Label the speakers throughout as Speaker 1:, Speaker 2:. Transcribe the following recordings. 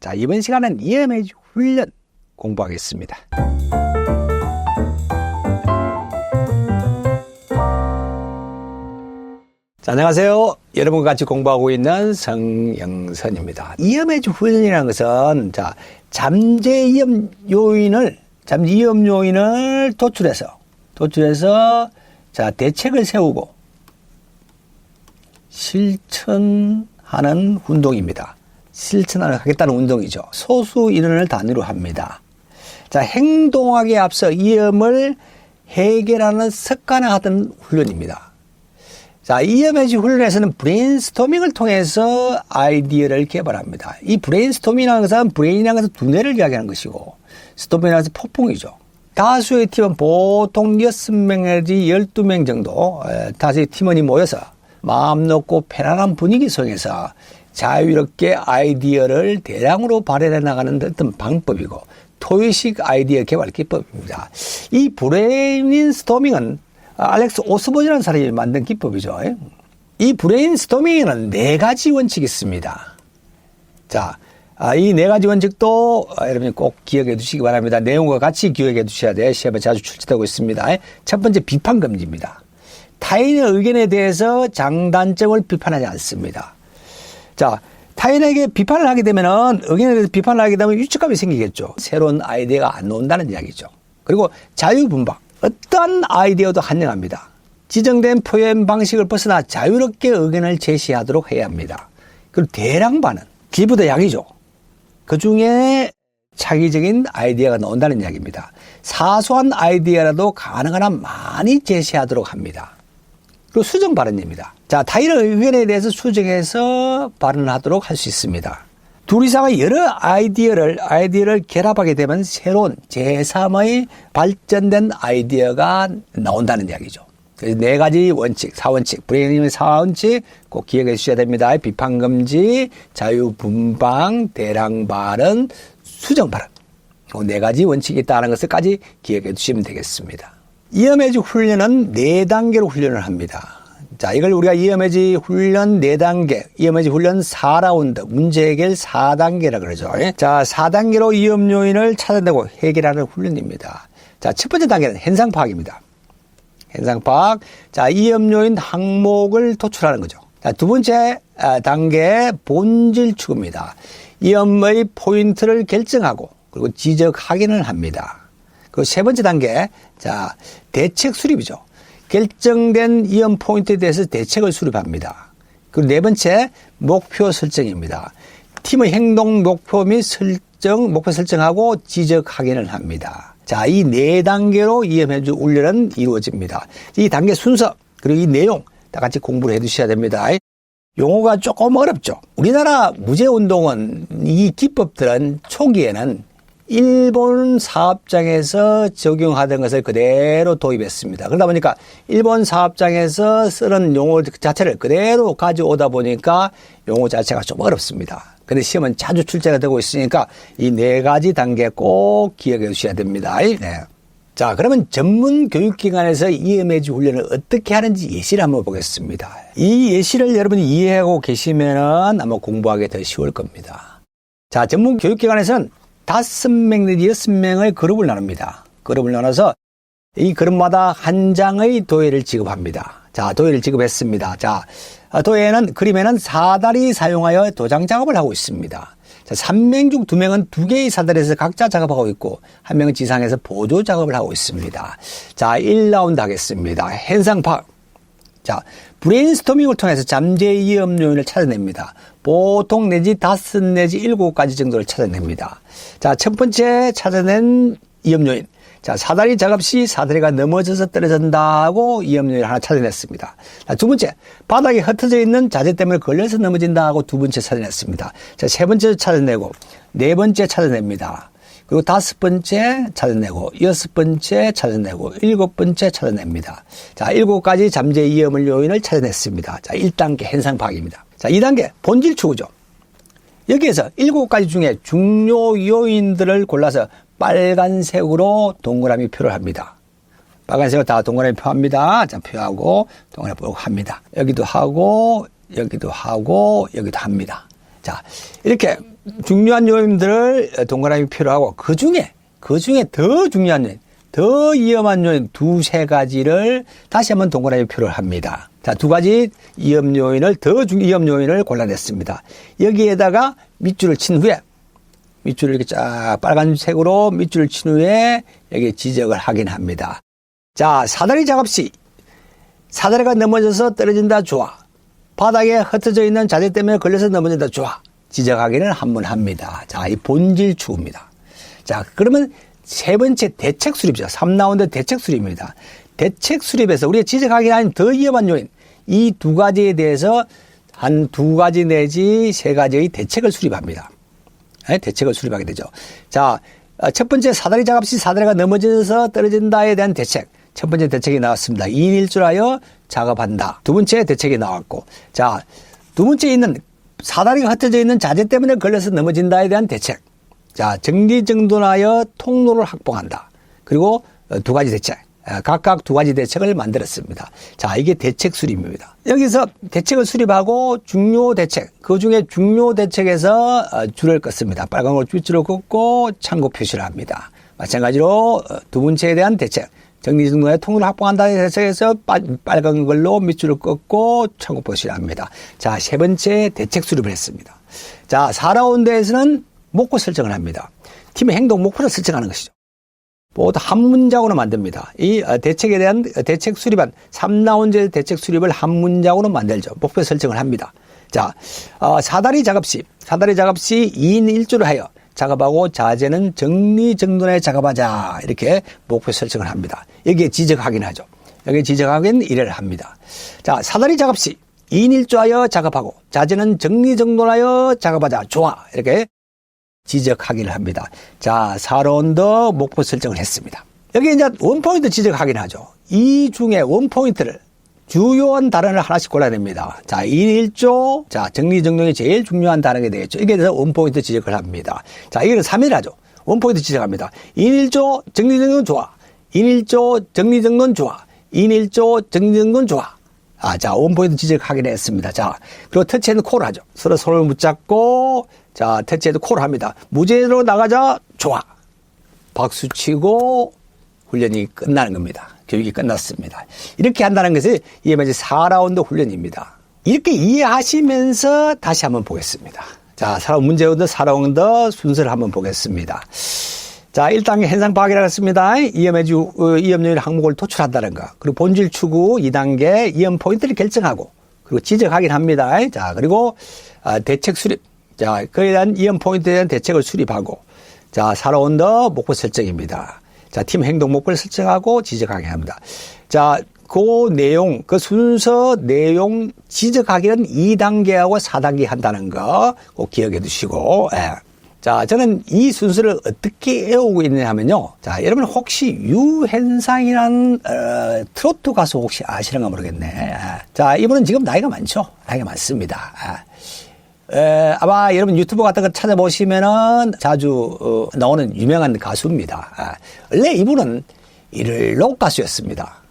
Speaker 1: 자, 이번 시간은 EMH 훈련 공부하겠습니다. 자, 안녕하세요. 여러분과 같이 공부하고 있는 성영선입니다. EMH 훈련이라는 것은 잠재위험 요인을 도출해서 대책을 세우고 실천하는 운동입니다. 실천하겠다는 운동이죠. 소수 인원을 단위로 합니다. 자, 행동하기에 앞서 위험을 해결하는 습관화하던 훈련입니다. 자, EMH 훈련에서는 브레인스토밍을 통해서 아이디어를 개발합니다. 이 브레인스토밍이라는 것은 브레인이라는 것은 두뇌를 이야기하는 것이고, 스토밍이라는 것은 폭풍이죠. 다수의 팀은 보통 6명 내지 12명 정도, 다수의 팀원이 모여서 마음 놓고 편안한 분위기 속에서 자유롭게 아이디어를 대량으로 발현해 나가는 어떤 방법이고, 토의식 아이디어 개발 기법입니다. 이 브레인스토밍은 알렉스 오스본이라는 사람이 만든 기법이죠. 이 브레인스토밍에는 4가지 원칙이 있습니다. 자, 이 4가지 원칙도 여러분이 꼭 기억해 두시기 바랍니다. 내용과 같이 기억해 두셔야 돼요. 시험에 자주 출제되고 있습니다. 첫 번째, 비판 금지입니다. 타인의 의견에 대해서 장단점을 비판하지 않습니다. 자, 타인에게 비판을 하게 되면은, 의견에 대해서 비판을 하게 되면 위축감이 생기겠죠. 새로운 아이디어가 안 나온다는 이야기죠. 그리고 자유분방. 어떠한 아이디어도 환영합니다. 지정된 표현 방식을 벗어나 자유롭게 의견을 제시하도록 해야 합니다. 그리고 대량 반응. 기부도 약이죠. 그 중에 차기적인 아이디어가 나온다는 이야기입니다. 사소한 아이디어라도 가능한 한 많이 제시하도록 합니다. 그리고 수정 발언입니다. 자, 타인의 의견에 대해서 수정해서 발언하도록 할 수 있습니다. 둘 이상의 여러 아이디어를 결합하게 되면 새로운 제3의 발전된 아이디어가 나온다는 이야기죠. 그래서 4가지 원칙, 4원칙, 브레인의 4원칙 꼭 기억해 주셔야 됩니다. 비판금지, 자유분방, 대량발언, 수정발언. 4가지 원칙이 있다는 것을까지 기억해 주시면 되겠습니다. EMH 훈련은 4단계로 훈련을 합니다. 자, 이걸 우리가 EMH 훈련 4단계, EMH 훈련 4라운드, 문제 해결 4단계라 그러죠. 자, 4단계로 위험 요인을 찾아내고 해결하는 훈련입니다. 자, 첫 번째 단계는 현상 파악입니다. 현상 파악. 자, 위험 요인 항목을 도출하는 거죠. 자, 두 번째 단계 본질 추구입니다. 위험의 포인트를 결정하고 그리고 지적 확인을 합니다. 그리고 세 번째 단계, 자, 대책 수립이죠. 결정된 위험 포인트에 대해서 대책을 수립합니다. 그리고 네 번째, 목표 설정입니다. 팀의 행동 목표 및 목표 설정하고 지적 확인을 합니다. 자, 이 4단계로 EMH 훈련은 이루어집니다. 이 단계 순서, 그리고 이 내용 다 같이 공부를 해 두셔야 됩니다. 용어가 조금 어렵죠. 우리나라 무죄운동은 이 기법들은 초기에는 일본 사업장에서 적용하던 것을 그대로 도입했습니다. 그러다 보니까 일본 사업장에서 쓰는 용어 자체를 그대로 가져오다 보니까 용어 자체가 좀 어렵습니다. 근데 시험은 자주 출제가 되고 있으니까 이 4가지 단계 꼭 기억해 주셔야 됩니다. 네. 자, 그러면 전문 교육기관에서 EMH 훈련을 어떻게 하는지 예시를 한번 보겠습니다. 이 예시를 여러분이 이해하고 계시면은 아마 공부하기 더 쉬울 겁니다. 자, 전문 교육기관에서는 5명 내지 6명의 그룹을 나눕니다. 그룹을 나눠서 이 그룹마다 한 장의 도예를 지급합니다. 자, 도예를 지급했습니다. 자, 그림에는 사다리 사용하여 도장 작업을 하고 있습니다. 자, 3명 중 2명은 2개의 사다리에서 각자 작업하고 있고, 1명은 지상에서 보조 작업을 하고 있습니다. 자, 1라운드 하겠습니다. 현상 파악. 자, 브레인스토밍을 통해서 잠재 위험 요인을 찾아냅니다. 보통 내지 5 내지 7가지 정도를 찾아냅니다. 자, 첫 번째 찾아낸 위험 요인. 자, 사다리 작업 시 사다리가 넘어져서 떨어진다고 위험 요인을 하나 찾아냈습니다. 자, 두 번째, 바닥에 흩어져 있는 자재 때문에 걸려서 넘어진다고 2번째 찾아냈습니다. 자, 3번째 찾아내고, 4번째 찾아냅니다. 그리고 5번째 찾아내고, 6번째 찾아내고, 7번째 찾아냅니다. 자, 7가지 잠재 위험 요인을 찾아냈습니다. 자, 1단계 현상 파악입니다. 자, 2단계 본질 추구죠. 여기에서 7가지 중에 중요 요인들을 골라서 빨간색으로 동그라미 표를 합니다. 빨간색으로 다 동그라미 표합니다. 자, 표하고 동그라미 표고 합니다. 여기도 하고, 여기도 하고, 여기도 합니다. 자, 이렇게 중요한 요인들을 동그라미 표로 그 중에 더 중요한 요인, 더 위험한 요인 두세 가지를 다시 한번 동그라미 표를 합니다. 자, 두 가지 위험 요인을, 위험 요인을 골라냈습니다. 여기에다가 밑줄을 친 후에, 밑줄을 이렇게 쫙 빨간색으로 밑줄을 친 후에 여기 지적을 하긴 합니다. 자, 사다리 작업 시 사다리가 넘어져서 떨어진다, 좋아. 바닥에 흩어져 있는 자재 때문에 걸려서 넘어진다, 좋아. 지적하기는 한번 합니다. 자, 이 본질 추구입니다. 자, 그러면 세 번째 대책 수립이죠. 3라운드 대책 수립입니다. 대책 수립에서 우리가 지적하기는 아닌 더 위험한 요인, 이 두 가지에 대해서 한 두 가지 내지 세 가지의 대책을 수립합니다. 네, 대책을 수립하게 되죠. 자, 첫 번째 사다리 작업 시 사다리가 넘어져서 떨어진다에 대한 대책. 첫 번째 대책이 나왔습니다. 2인 1조하여 작업한다. 두 번째 대책이 나왔고, 자, 두 번째 있는 사다리가 흩어져 있는 자재 때문에 걸려서 넘어진다에 대한 대책. 자, 정리정돈하여 통로를 확보한다. 그리고 두 가지 대책. 각각 두 가지 대책을 만들었습니다. 자, 이게 대책 수립입니다. 여기서 대책을 수립하고 중요 대책, 그 중에 중요 대책에서 줄을 긋습니다. 빨간 걸로 빗줄을 긋고 참고 표시를 합니다. 마찬가지로 두 번째에 대한 대책, 정리정돈하여 통로를 확보한다는 대책에서 빨간 걸로 밑줄을 긋고 참고 표시를 합니다. 자, 세 번째 대책 수립을 했습니다. 자, 4라운드에서는 목표 설정을 합니다. 팀의 행동 목표를 설정하는 것이죠. 모두 한 문장으로 만듭니다. 이 대책에 대한 대책 수립한 3라운드의 대책 수립을 한 문장으로 만들죠. 목표 설정을 합니다. 자, 사다리 작업 시 2인 1조를 하여 작업하고 자재는 정리정돈하여 작업하자. 이렇게 목표 설정을 합니다. 여기에 지적 확인하죠. 여기에 지적 확인 1회를 합니다. 자, 사다리 작업 시 2인 1조하여 작업하고 자재는 정리정돈하여 작업하자. 좋아. 이렇게 지적 확인을 합니다. 자, 4라운드 목표 설정을 했습니다. 여기 이제 원포인트 지적 확인하죠. 이 중에 원포인트를 주요한 단어를 하나씩 골라냅니다. 자, 2인 1조. 자, 정리정돈이 제일 중요한 단어가 되겠죠. 이게 대해서 원포인트 지적을 합니다. 자, 이거는 3일 하죠. 원포인트 지적합니다. 2인 1조 정리정돈 좋아. 2인 1조 정리정돈 좋아. 2인 1조 정리정돈 좋아. 자, 원포인트 지적 확인했습니다. 자, 그리고 터치앤 콜을 하죠. 서로 손을 붙잡고, 자, 터치앤 콜을 합니다. 무제로 나가자, 좋아. 박수 치고 훈련이 끝나는 겁니다. 교육이 끝났습니다. 이렇게 한다는 것이 이게 이제 4라운드 훈련입니다. 이렇게 이해하시면서 다시 한번 보겠습니다. 자, 문제부터 4라운드 순서를 한번 보겠습니다. 자, 1단계 현상 파악이라고 했습니다. 위험 요인 항목을 도출한다는 거. 그리고 본질 추구 2단계 위험 포인트를 결정하고, 그리고 지적 확인합니다. 자, 그리고 대책 수립. 자, 그에 대한 위험 포인트에 대한 대책을 수립하고, 자, 4라운드 목표 설정입니다. 자, 팀 행동 목표를 설정하고 지적 확인합니다. 자, 그 내용, 그 순서 내용 지적 확인은 2단계하고 4단계 한다는 거 꼭 기억해 두시고, 예. 자, 저는 이 순서를 어떻게 외우고 있느냐 하면요. 자, 여러분 혹시 유현상이라는 트로트 가수 혹시 아시는가 모르겠네. 자, 이분은 지금 나이가 많죠. 나이가 많습니다. 아마 여러분 유튜브 같은 거 찾아보시면은 자주 나오는 유명한 가수입니다. 원래 이분은 록 가수였습니다.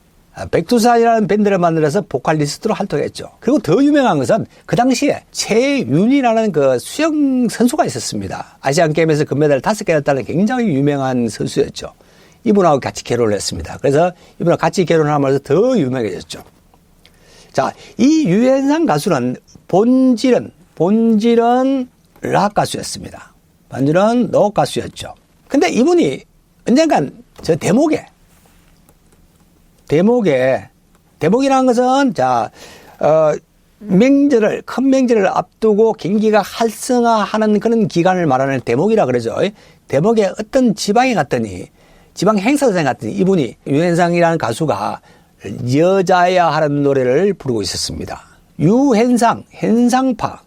Speaker 1: 백두산이라는 밴드를 만들어서 보컬리스트로 활동했죠. 그리고 더 유명한 것은 그 당시에 최윤이라는 그 수영 선수가 있었습니다. 아시안 게임에서 금메달을 5개나 따는 굉장히 유명한 선수였죠. 이분하고 같이 결혼을 했습니다. 그래서 이분하고 같이 결혼하면서 더 유명해졌죠. 자, 이 유현상 가수는 본질은 락 가수였습니다. 본질은 록 가수였죠. 근데 이분이 언젠간 저 대목이라는 것은, 자, 큰 명절을 앞두고 경기가 활성화하는 그런 기간을 말하는 대목이라 그러죠. 대목에 어떤 지방 행사장에 갔더니 이분이 유현상이라는 가수가 여자야 하는 노래를 부르고 있었습니다. 현상파.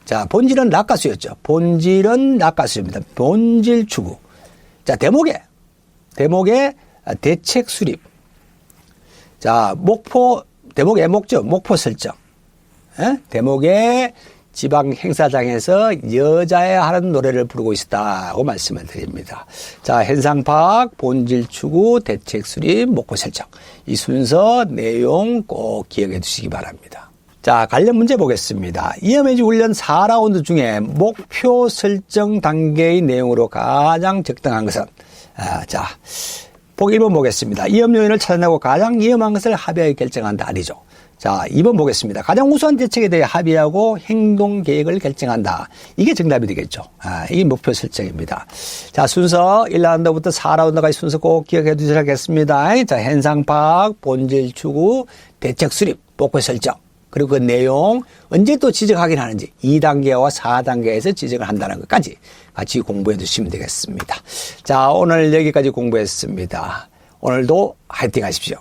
Speaker 1: 자, 본질은 락 가수였죠. 본질은 락 가수입니다. 본질 추구. 자, 대목에 대책 수립. 자, 대목의 목적, 목표 설정. 대목의 지방 행사장에서 여자야 하는 노래를 부르고 있었다고 말씀을 드립니다. 자, 현상 파악, 본질 추구, 대책 수립, 목표 설정. 이 순서, 내용 꼭 기억해 두시기 바랍니다. 자, 관련 문제 보겠습니다. 이어매직 훈련 4라운드 중에 목표 설정 단계의 내용으로 가장 적당한 것은, 자, 보기 1번 보겠습니다. 위험 요인을 찾아내고 가장 위험한 것을 합의하여 결정한다. 아니죠. 자, 2번 보겠습니다. 가장 우수한 대책에 대해 합의하고 행동 계획을 결정한다. 이게 정답이 되겠죠. 이게 목표 설정입니다. 자, 순서 1라운드부터 4라운드까지 순서 꼭 기억해 두셔야겠습니다. 자, 현상 파악, 본질 추구, 대책 수립, 목표 설정. 그리고 그 내용 언제 또 지적 확인하는지 2단계와 4단계에서 지적을 한다는 것까지 같이 공부해 두시면 되겠습니다. 자, 오늘 여기까지 공부했습니다. 오늘도 화이팅 하십시오.